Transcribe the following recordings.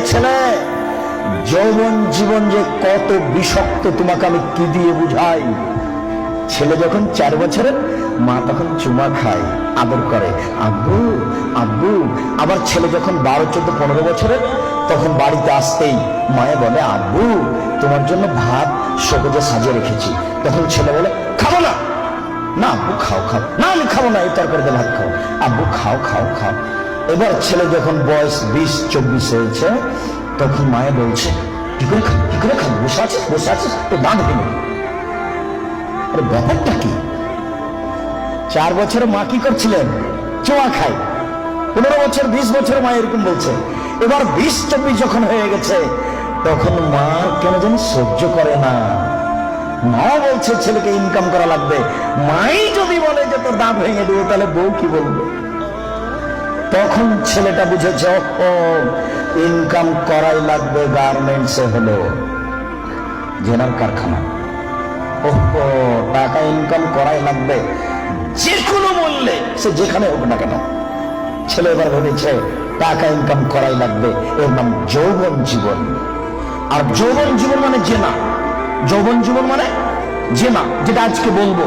ছেলে, যৌবন জীবন যে কত বিষাক্ত তোমাকে আমি কি দিয়ে বুঝাই। ছেলে যখন 4 বছরের, মা তখন চুমা খায়, আদর করে, আব্বু আব্বু। আবার ছেলে যখন 12, 14, 15 বছরের, তখন বাড়িতে আসতেই মায়ে বলে, আব্বু তোমার জন্য ভাত সবুজে সাজিয়ে রেখেছি। তখন ছেলে বলে, খাবো না। না আব্বু খাও খাও। না আমি খাবো না, এই তরকারিতে ভাত খাও। আব্বু খাও খাও খাও। এবার ছেলে যখন বয়স 20, 24 হয়েছে, তখন মায়ে বলছে, কি করে খাবো, কি করে খাবো, বসে আছিস তো দাঁত ভেঙে। ব্যাপারটা কি? 4 বছরে মা কি করছিলেন? চোয়া খায়। 15 বছর, 20 বছর মা এরকম বলছে। এবার 20, 24 যখন হয়ে গেছে, তখন মা কেন যেন সহ্য করে না। মা বলছে ছেলেকে ইনকাম করা লাগবে। মাই যদি বলে যে তোর দাঁত ভেঙে দেবো, তাহলে বউ কি বলবে? তখন ছেলেটা বুঝেছে, ও ইনকাম করাই লাগবে। গার্মেন্টসে হলো জেনার কারখানা, টাকা ইনকাম করাই লাগবে যে কোনো মূল্যে, সে যেখানে হোক না কেন। ছেলে এবার ভেবেছে টাকা ইনকাম করাই লাগবে। এর নাম যৌবন জীবন। আর যৌবন জীবন মানে জেনা। যৌবন জীবন মানে জেনা, যেটা আজকে বলবো।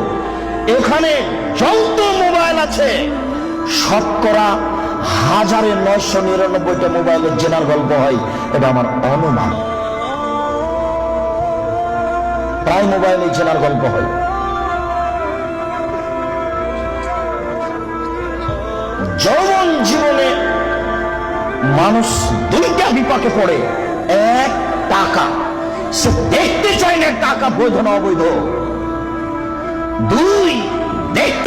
এখানে যত মোবাইল আছে, শতকরা 1999টা মোবাইলের জেনার গল্প হয়। এটা আমার অনুমান। প্রায় মোবাইলে জেনার গল্প হয়। যৌবন জীবনে মানুষ 2টা বিপাকে পড়ে। 1, টাকা। সে দেখতে চায় না টাকা বৈধ না অবৈধ। 2, দেখতে